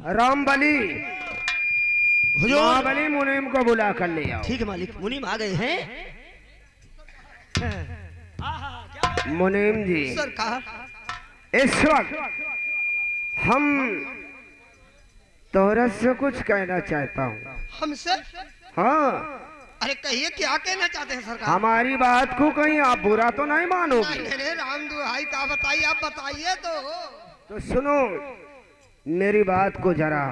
रामबली हुजूर महाबली मुनीम को बुला कर ले आओ। ठीक है मालिक, मुनीम आ गए हैं। मुनीम जी सरकार इस वक्त हम तोहरा से कुछ कहना चाहता हूँ। हमसे? हाँ अरे कहिए क्या कहना चाहते हैं सरकार? हमारी बात को कहीं आप बुरा तो नहीं मानोगे? नहीं राम दुहाई का बताइए, आप बताइए तो सुनो मेरी बात को जरा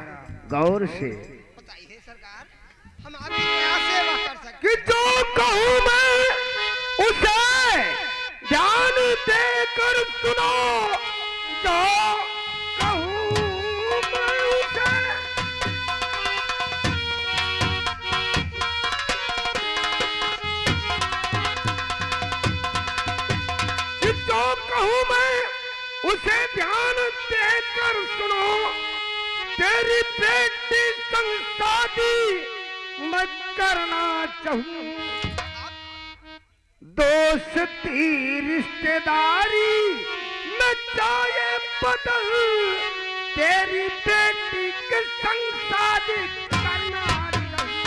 गौर से। बताइए सरकार, हम आपकी क्या सेवा कर सकते? कि जो कहूँ मैं उसे ध्यान देकर सुनो, जो कहूँ मैं उसे। कि जो कहूँ मैं उसे ध्यान देकर सुनो, तेरी बेटी संग शादी मैं करना चाहूँ। दोस्ती रिश्तेदारी न चाहे बदल, तेरी बेटी के संग शादी करना चाहूँ।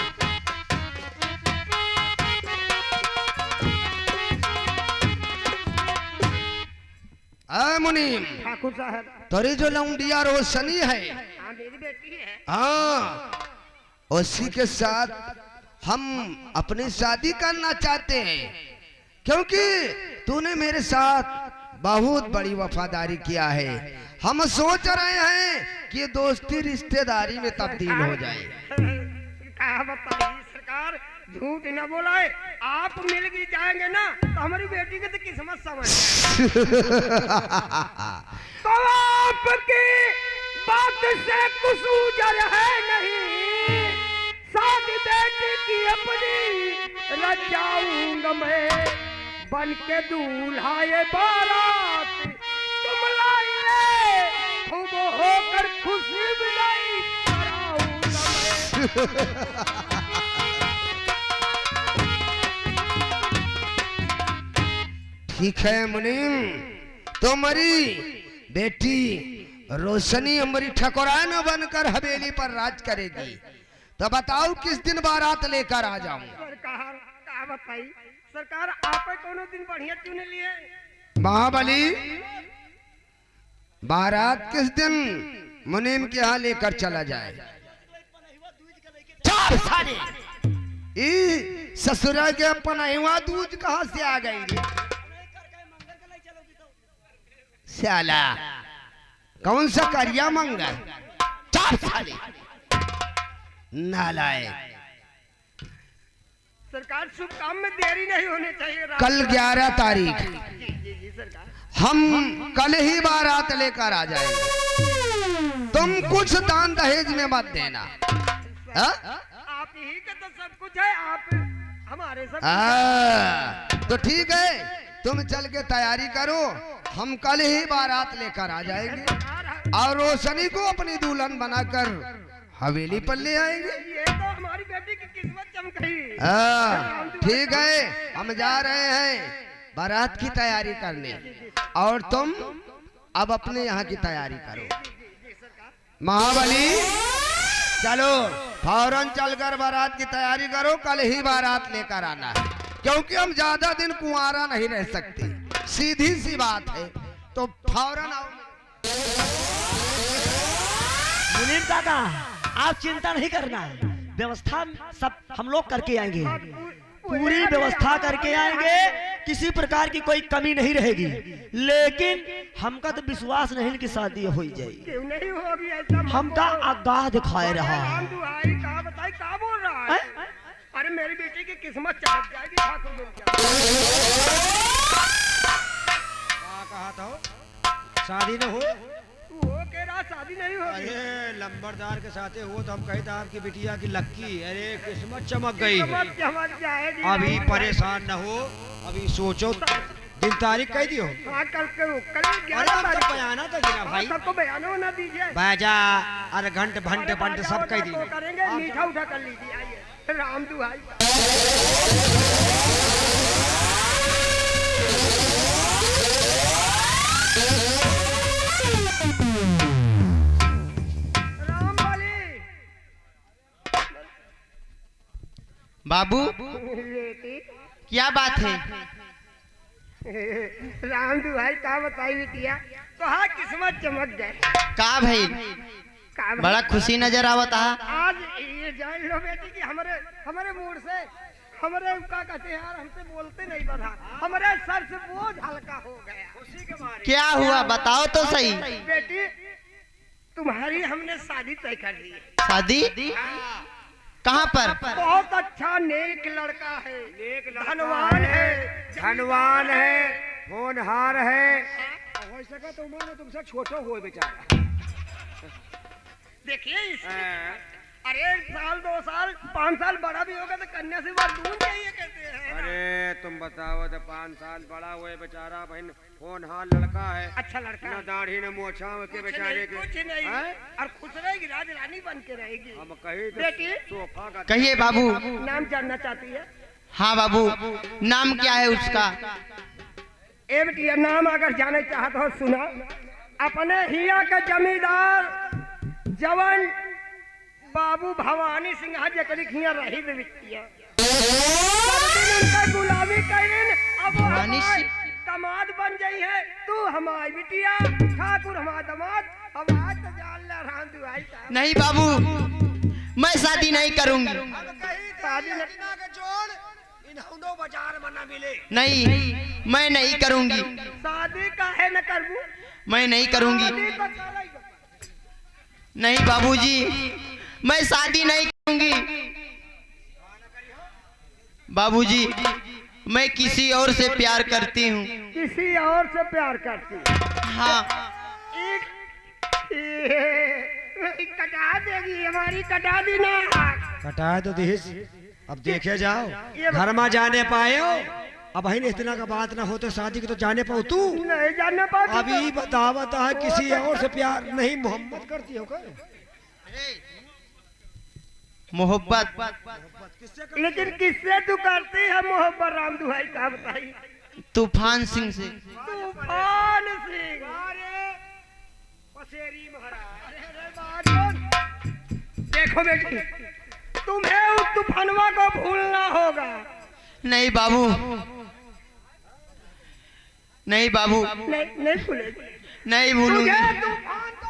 मुनीम ठाकुर साहब तोरी जो लौंडिया रोशनी है, मेरी बेटी है। हाँ उसी के साथ हम अपनी शादी करना चाहते हैं, क्योंकि तूने मेरे साथ बहुत बड़ी वफादारी किया है। हम सोच रहे हैं कि दोस्ती रिश्तेदारी में तब्दील हो जाए। क्या बताइए सरकार, झूठ न बोलाए, आप मिल भी जाएंगे ना तो हमारी बेटी की तो किस्मत समझ तो आपकी बात से कुछ उजर है नहीं, शादी बेटी की अपनी रचाऊंगा मैं, बन के दूल्हा ये बारात तुम लाइए, खूब होकर खुशी विदाई कराऊंगा मैं। ठीक है मुनीम, तुम्हारी बेटी रोशनी हमारी ठकुराना बनकर हवेली पर राज करेगी। तो बताओ किस दिन बारात लेकर आ जाऊं? सरकार क्या बताई सरकार, आप कोनो दिन बढ़िया चुने लिए। महाबली बारात किस दिन मुनीम के यहाँ लेकर चला जाए? चार साले ससुरा के पनहुआ दूज कहाँ से आ गई? साला कौन सा करिया मंगल? चार साले नालायक। सरकार शुभ काम में देरी नहीं होनी चाहिए। कल 11 तारीख जी सरकार, हम कल ही बारात लेकर आ जाएंगे। तुम कुछ दान दहेज में मत देना। आप ही का तो सब कुछ है, आप हमारे सब। तो ठीक है, तुम चल के तैयारी करो, हम कल ही बारात लेकर आ जाएंगे और रोशनी को अपनी दुल्हन बनाकर हवेली पर ले आएंगे। ये तो हमारी बेटी की किस्मत चमक गई। ठीक है, हम जा रहे हैं बारात की तैयारी करने और तुम अब अपने यहाँ की तैयारी करो। महाबली चलो फौरन चलकर बारात की तैयारी करो, कल ही बारात लेकर आना है, क्योंकि हम ज्यादा दिन कुंवारा नहीं रह सकते, सीधी सी बात है। तो फौरन आओ। मुनीम काका आप चिंता नहीं करना, व्यवस्था सब हम लोग करके आएंगे, पूरी व्यवस्था करके आएंगे, किसी प्रकार की कोई कमी नहीं रहेगी। लेकिन हमका तो विश्वास नहीं कि शादी हो जाएगी। क्यों नहीं होगी ऐसा? हमका आगाह दिखाए रहा है। कहा बताई कहा बोल रहा है? अरे मेरी बेटी की किस्मत चमक जाएगी ठाकुर मिल कहा था शादी न हो? वो कह रहा शादी नहीं होगी। अरे लंबरदार के साथ हो तो हम कहते आपकी बिटिया की लक्की, अरे किस्मत चमक गई है। चमक जाएगी। अभी परेशान न हो, अभी सोचो, दिन तारीख कह दियो। हाँ कल बयाना तो गिरा भाई, सबको बयान होना दीजिए। बाजा अरे घंट भंट पंट सब कह दिए। करेंगे, मीठा उठा कर लीजिए। आइए राम दुहाई। राम बाबू बेटी क्या बात है? राम भाई का बताई बिटिया तो हाँ किस्मत चमक गए का भाई का भाई? बड़ा खुशी नजर आवता। आज ये जान लो बेटी कि हमारे हमारे मूड से हमारे का कहते हैं यार हमसे बोलते नहीं बना हमारे सर से बोझ हल्का हो गया। क्या हुआ बताओ तो सही। बेटी तुम्हारी हमने शादी तय कर ली है। शादी कहाँ पर? बहुत अच्छा नेक लड़का है धनवान है धनवान है होनहार है हो सका तो उम्र में तुमसे छोटा हो बेचारा। देखिए अरे 1 साल 2 साल 5 साल बड़ा भी होगा तो कन्या से बात दूर चाहिए कहते हैं ना। अरे तुम बताओ तो 5 साल बड़ा हुए बेचारा बहन होनहार लड़का है। अच्छा लड़का न दाढ़ी न मोछा के बेचारे के कुछ नहीं हैं? और खुश रहेगी राज रानी बन के रहेगी। हम कही बेटी सोफा का कहिए बाबू। नाम जानना चाहती है? हाँ बाबू नाम क्या है उसका? ए बेटिया नाम अगर जाने चाहते हो सुना अपने हिया के जमींदार जवन बाबू भवानी सिंह जकरी खिया रही बिटिया उनका गुलामी करीन अब वो भवानी हमार सिंह? दामाद बन गई है तू हमारी बिटिया ठाकुर हमारा दामाद अब आज तो जान ला राम दुआई साहब। नहीं बाबू मैं शादी नहीं करूंगी। शादी न- बाजार में न मिले। नहीं मैं नहीं करूंगी। शादी काहे न करबू? मैं नहीं करूंगी। शादी तो करेगा। नहीं बाबूजी मैं शादी नहीं करूंगी। बाबूजी मैं किसी और से प्यार करती हूँ। किसी और से प्यार करती हाँ कटा देगी हमारी कटा दी ना। कटाए तो देश अब देखे जाओ ये घर में जाने पाए हो। अब बहन इतना का बात ना हो तो शादी की तो जाने पाओ तू। नहीं जानने पाती अभी बतावता है किसी और से प्यार नहीं मोहब्बत करती हो क्या? मोहब्बत लेकिन किससे तू करती है मोहब्बत राम दुहाई का बताई? तूफान सिंह से। तूफान सिंह देखो बेटी तुम्हें उस तूफानवा को भूलना होगा। नहीं बाबू नहीं बाबू नहीं नहीं भूलेगी नहीं भूलूंगी। तुझे तूफान को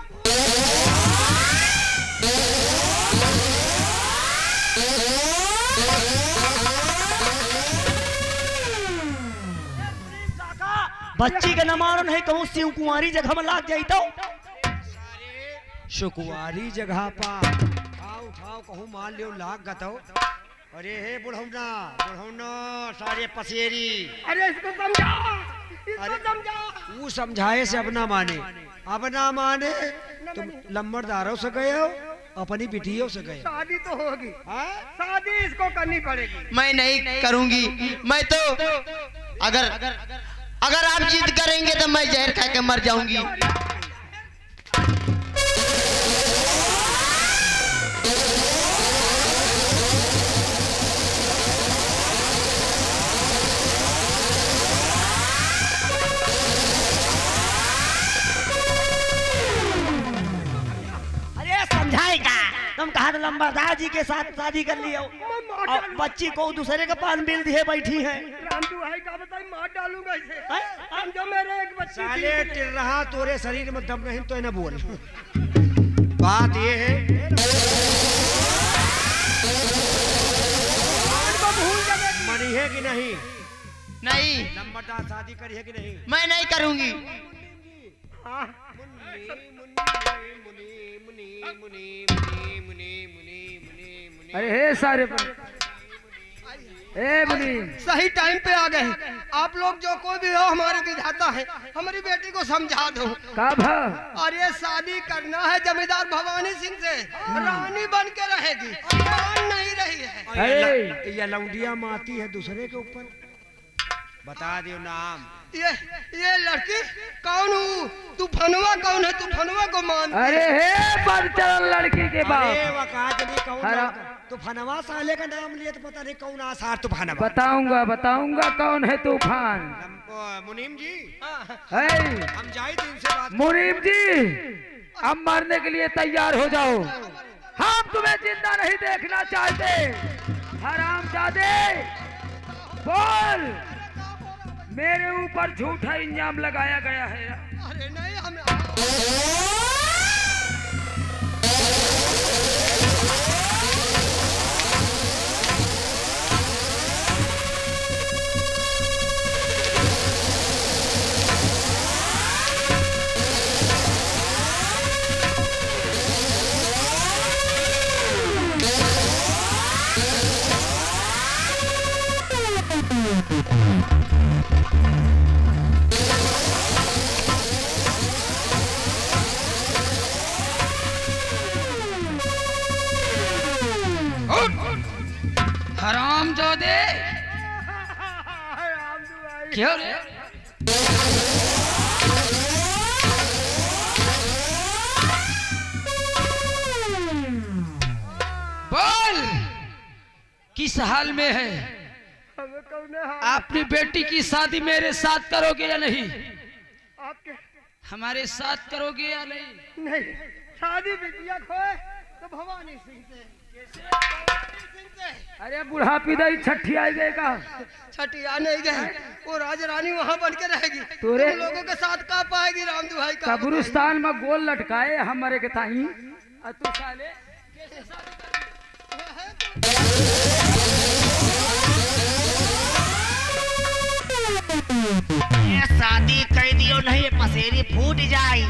बच्ची के न मारो नहीं कहूँ शिव कुंवारी जगह में लाग जाई तो सुकुवारी जगह पा आओ उठाओ कहूँ मान लियो लाग गतो। अरे हे बुढ़ौना बुढ़ौना सारे पसेरी। अरे इसको समझा इसको अरे समझा। वो समझाए से अपना माने तुम लंबरदारों से गए हो अपनी बिटियों से गए हो। शादी तो होगी हाँ? शादी इसको करनी पड़ेगी। मैं नहीं करूंगी। मैं तो अगर आप जिद करेंगे तो मैं जहर खा के मर जाऊंगी। अरे समझाएगा तुम कहा तो लंबरदार जी के साथ शादी कर लियो और बच्ची को दूसरे के पान मिल दिए बैठी है। राम दुहाई का बताई मार डालूंगा इसे। हैं? समझो मेरे एक बच्ची साले थी। टिर रहा तोरे शरीर में दम नहीं तो न बोल। बात ये है को भूल जावे। मनी है कि नहीं? नहीं लंबरदार शादी करी है कि नहीं? मैं नहीं करूंगी। हाँ अरे हे सारे ए मुनि सही टाइम पे आ गए। आप लोग जो कोई भी हो हमारे विधाता है हमारी बेटी को समझा दो। कब अरे शादी करना है जमींदार भवानी सिंह से रानी बन के रहेगी मान नहीं रही है। अरे ये लौंडिया माती है दूसरे के ऊपर। बता दियो नाम। ये लड़की कौन हूँ? तूफानवा कौन है? तूफानवा को मान। अरे हे बदचलन लड़की के अरे बाप वकात नहीं कौन हरा- तूफानवा साले का नाम लिए तो पता नहीं कौन आसार तूफानवा। बताऊंगा बताऊंगा कौन है तूफान। मुनीम जी है हम जाए थे इनसे बात। मुनीम जी अब मरने के लिए तैयार हो जाओ। हम तुम्हें जिंदा नहीं देखना चाहते। हरामजादे, बोल। मेरे ऊपर झूठा इल्जाम लगाया गया है। अरे नहीं हम हरामजादे, क्यों रे? बोल, किस हाल में है? हमें कौन है? अपनी बेटी की शादी मेरे साथ करोगे या नहीं? आपके हमारे साथ करोगे या नहीं? नहीं, शादी बिटिया खोए तो भवानी सिंह से। भवानी सिंह से अरे बुढ़ापी दई छठी आई देगा। छठिया नहीं गए, वो राजा रानी वहाँ बन के रहेगी। तोरे- तुम लोगों के साथ का पाएगी राम दुहाई का? कब्रिस्तान में गोल लटकाए हमारे के ताई। और तू साले कैसे शादी ये शादी कर दियो नहीं पसेरी फूट जाए।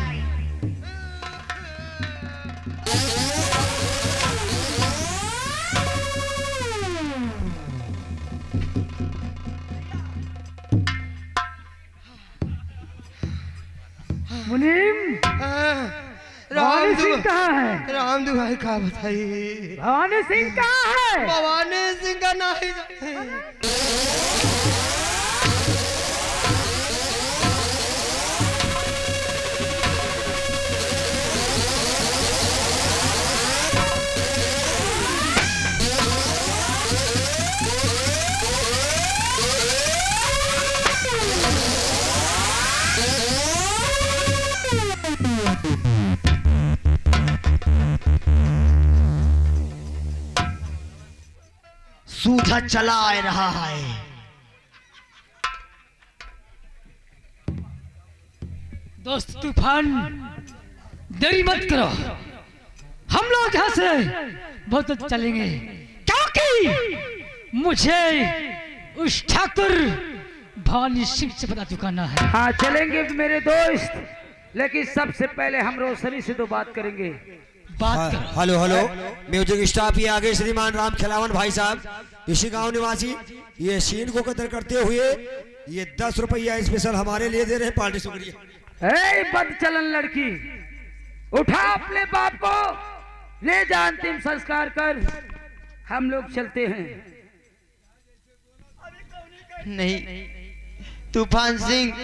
मुनीम, भवानी सिंह कहाँ है? राम दुहाई का बताइए। भवानी सिंह कहाँ है? भवानी सिंह का नहीं जाने। सूझा चला आ रहा है। दोस्त तूफान, देरी मत करो, हम लोग यहाँ से बहुत जल्द चलेंगे, क्योंकि मुझे उस ठाकुर भवानी सिंह से पता चुकाना है। हाँ चलेंगे मेरे दोस्त, लेकिन सबसे पहले हम रोशनी से तो बात करेंगे। बात करो। हेलो हेलो, म्यूजिक स्टाफ ये आगे श्रीमान राम खिलावन भाई साहब, इसी गांव निवासी, ये सीन को कदर करते हुए ये 10 रुपया स्पेशल हमारे लिए दे रहे हैं, पार्टी शुक्रिया। ए बदचलन लड़की, उठा अपने बाप को, ले जा अंतिम संस्कार कर, हम लोग चलते हैं। नहीं तूफान सिंह,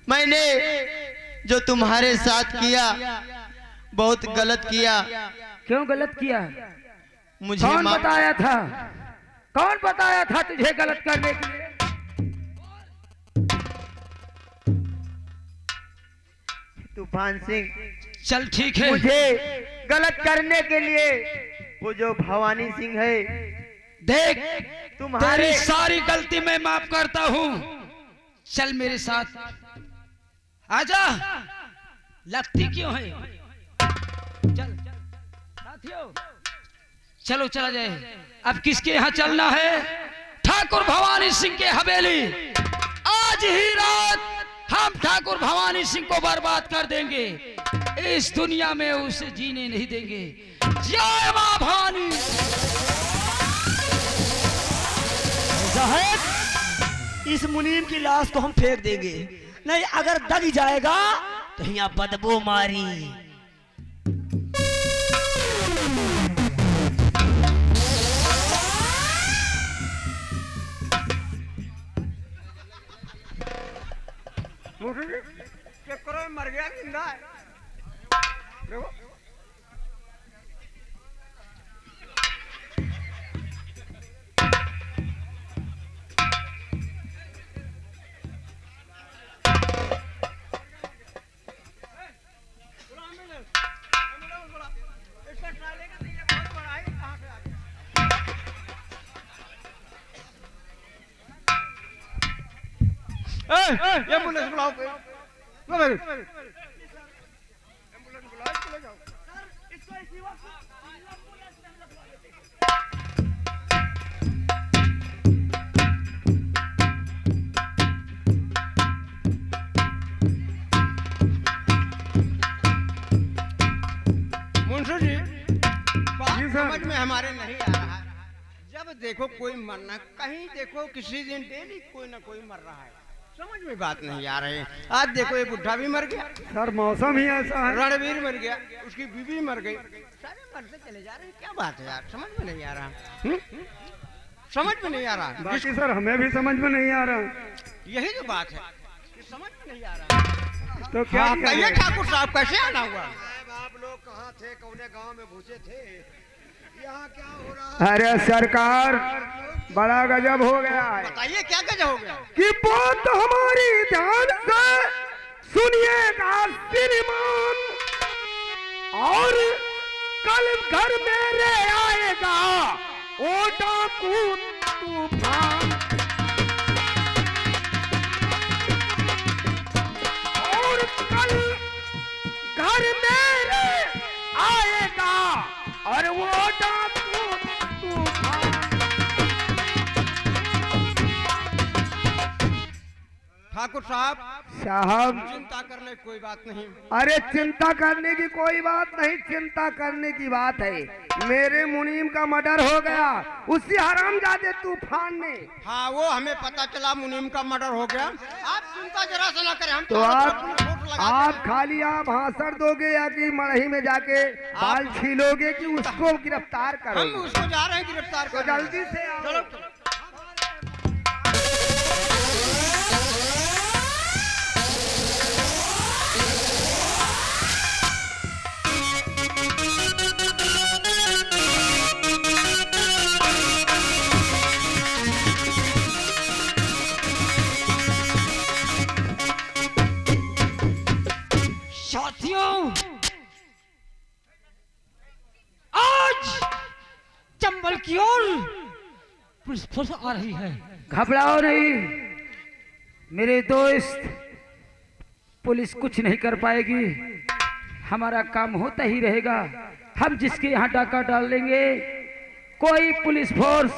मैंने जो तुम्हारे साथ किया बहुत गलत किया। क्यों गलत किया? मुझे कौन बताया था? कौन बताया था तुझे गलत करने के लिए? तूफान सिंह, चल ठीक है, मुझे गलत करने के लिए वो जो भवानी सिंह है, देख तुम्हारे तेरी सारी गलती मैं माफ करता हूँ। चल मेरे साथ, आजा। लगती क्यों है? चल साथियों, चलो चला जाए। अब किसके यहाँ चलना है? ठाकुर भवानी सिंह के हवेली। आज ही रात हम ठाकुर भवानी सिंह को बर्बाद कर देंगे, इस दुनिया में उसे जीने नहीं देंगे। जय मां भवानी। साहब, इस मुनीम की लाश को हम फेंक देंगे, नहीं अगर दग जाएगा तो यहाँ बदबू मारी। चेक करो, मर गया जिंदा है। देखो एम्बुलेंस बुलाओ। मुंशी जी, बात समझ में हमारे नहीं आ रहा है। जब देखो कोई मरना, कहीं देखो किसी दिन डेली कोई ना कोई मर रहा है, समझ में बात नहीं आ रही। आज देखो ये बुढ़ा भी मर गया, सर मौसम ही ऐसा है। रणवीर मर गया, उसकी बीवी मर गई, सारे मरते चले जा रहे हैं। क्या बात है यार, समझ में नहीं आ रहा। समझ में नहीं आ रहा। बाकी सर हमें भी समझ में नहीं आ रहा। यही तो बात है कि समझ में नहीं आ रहा। तो क्या हाँ, किया कहिए जाए? ठाकुर साहब कैसे आना हुआ? आप लोग कहाँ थे, कौने गांव में घुसे थे, यहाँ क्या हो रहा है? अरे सरकार बड़ा गजब हो गया है बताइए क्या गजब हो गया? कि बात हमारी ध्यान से सुनिएगा श्रीमान, और कल घर मेरे आएगा ओ डाकू तूफान, और कल घर मेरे आएगा और वो डाकू तूफान। ठाकुर साहब चिंता करने की कोई बात नहीं। अरे चिंता करने की कोई बात नहीं, चिंता करने की बात है। मेरे मुनीम का मर्डर हो गया उसी हरामजादे तूफान ने। हाँ, वो हमें पता चला, मुनीम का मर्डर हो गया। आप चिंता जरा से ना करें, हम तो आप खाली आप भाषण दोगे या कि मड़ही में जाके बाल छीलोगे कि उसको गिरफ्तार हम करोगे? उसको जा रहे हैं गिरफ्तार तो करने। जल्दी से आओ। चलो। साथियों, आज चंबल की ओर पुलिस फोर्स आ रही है। घबराओ नहीं मेरे दोस्त, पुलिस कुछ नहीं कर पाएगी, हमारा काम होता ही रहेगा। हम जिसके यहाँ डाका डाल लेंगे कोई पुलिस फोर्स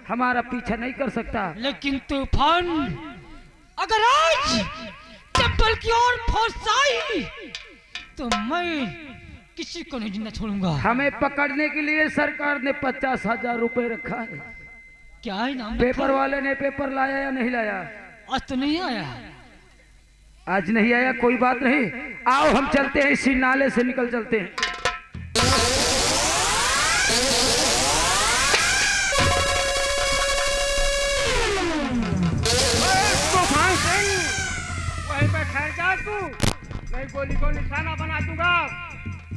हमारा पीछा नहीं कर सकता। लेकिन तूफान, अगर आज चंबल की ओर फोर्स आई तो मैं किसी को नहीं जिंदा छोड़ूंगा। हमें पकड़ने के लिए सरकार ने 50,000 रुपए रखा है। क्या इनाम पेपर वाले ने पेपर लाया या नहीं लाया? आज तो नहीं आया। आज नहीं आया, कोई बात नहीं। आओ हम चलते हैं, इसी नाले से निकल चलते हैं। तूफान सिंह, वहीं पर ठहर जा तू, नहीं गोली को निशाना बना दूंगा।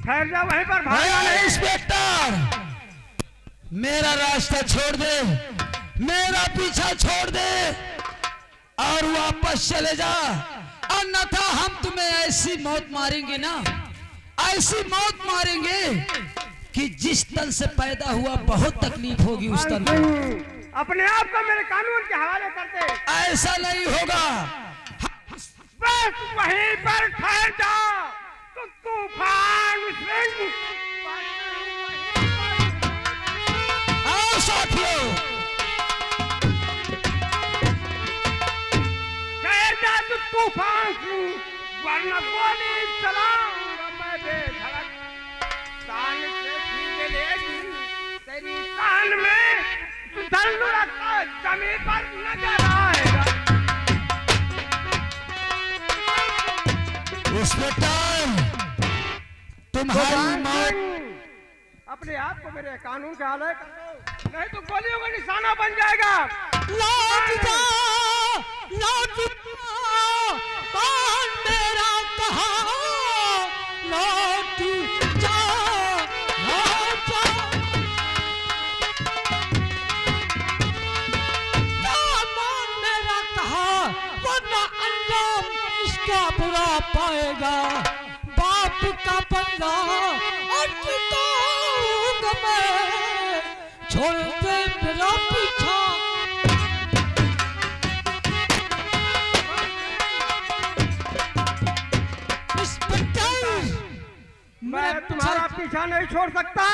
ठहर जा वहीं पर, भागना नहीं। इंस्पेक्टर, मेरा रास्ता छोड़ दे, मेरा पीछा छोड़ दे और वापस चले जा, अन्यथा हम तुम्हें ऐसी मौत मारेंगे ना, ऐसी मौत मारेंगे कि जिस तन से पैदा हुआ बहुत तकलीफ होगी उस तन को। अपने आप को मेरे कानून के हवाले करते। ऐसा नहीं होगा। बस वहीं पर ठहर जा तो तूफान सिंह। आओ साथियों, ठहर जा तो तूफान सिंह, वरना गोली चलाऊंगा मैं बेधड़क। कान से छीन लेगी तेरी कान में, धन लुढ़कता जमीन पर नजर आएगा। इंस्पेक्टर, तुम्हारी मौत अपने आप को मेरे कानून के हवाले कर दो, नहीं तो गोलियों का निशाना बन जाएगा। लौट जा, लौट जा, कौन मेरा कहा, लौट जा, लौट जा। कौन मेरा कहा, वरना अंजाम इसका बुरा पाएगा। बाप का बंदा और चुकाऊंगा मैं, छोड़ दे मेरा पीछा। मैं तुम्हारा पीछा नहीं छोड़ सकता।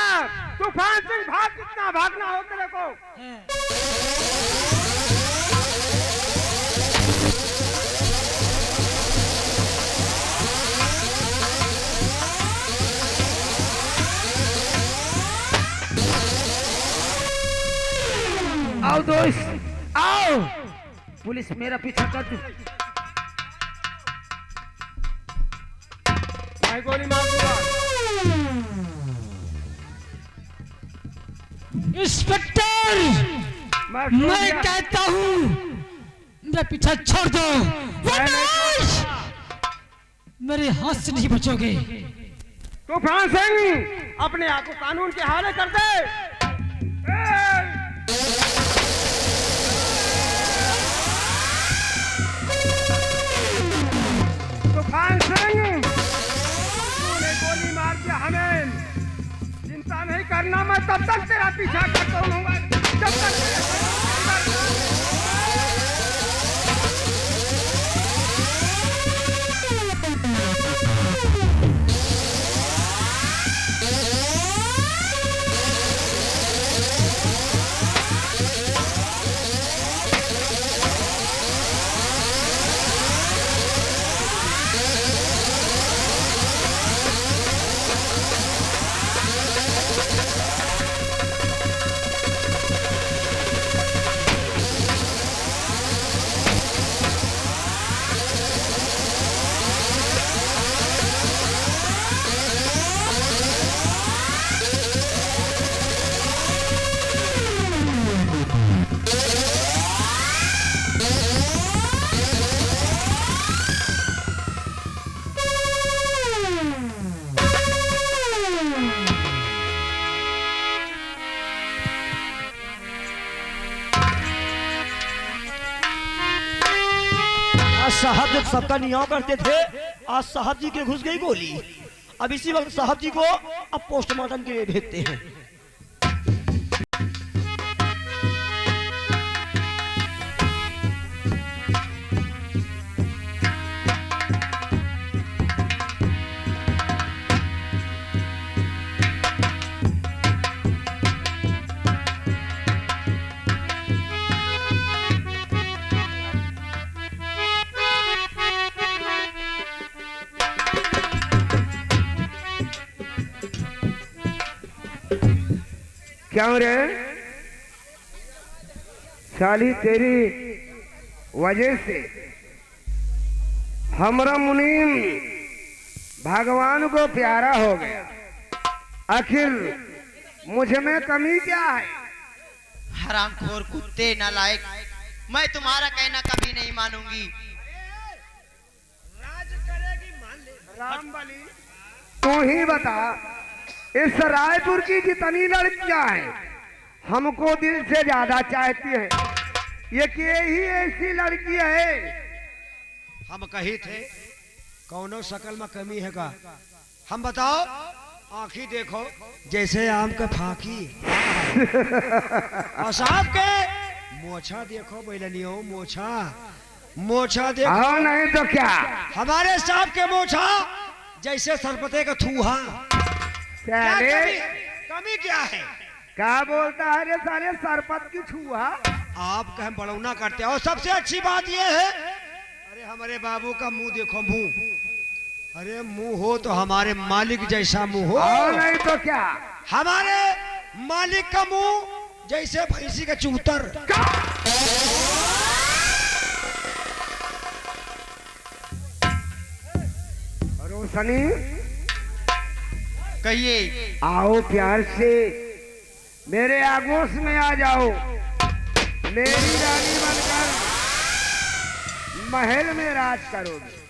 तूफान सिंह भाग, कितना भागना हो तेरे को। आओ दोस्त, आओ। पुलिस मेरा पीछा कर तू। मैं गोली मार दूंगा। इंस्पेक्टर, मैं कहता हूँ मेरा पीछा छोड़ दो, वरना मेरे हाथ से नहीं बचोगे। तूफान सिंह, अपने आप को कानून के हवाले कर दे। तूफान सिंह, तूने गोली मार दिया हमें। चिंता नहीं करना, मैं तब तक तेरा पीछा करता रहूंगा जब तक साहब जब सबका नियाव करते थे, आज साहब जी के घुस गई गोली। अब इसी वक्त साहब जी को अब पोस्टमार्टम के लिए भेजते हैं। क्यों रे साली, तेरी वजह से हमारा मुनीम भगवान को प्यारा हो गया। आखिर मुझ में कमी क्या है? हरामखोर कुत्ते नालायक, मैं तुम्हारा कहना कभी नहीं मानूंगी। राम बली, तू ही बता, इस रायपुर की जितनी लड़कियां हैं हमको दिल से ज्यादा चाहती हैं, ये के ही ऐसी लड़की है? हम कही थे कौनो शकल में कमी है का? हम बताओ, आंखी देखो जैसे आम का फाकी, और साहब के मोछा देखो बैलनियो, मोछा देखो। हाँ, नहीं तो क्या? हमारे साहब के मोछा जैसे सरपते का थूहा। कमी क्या है? क्या बोलता है रे साले, सरपत की छुआ? आप कहें बड़ौना करते हो। सबसे अच्छी बात यह है, अरे हमारे बाबू का मुंह देखो, मुंह, अरे मुंह हो तो हमारे मालिक जैसा मुंह हो। और नहीं तो क्या? हमारे मालिक का मुंह जैसे भैंसी का चूतर। रोशनी, कहिए। आओ प्यार से मेरे आगोश में आ जाओ, मेरी रानी बनकर महल में राज करोगे।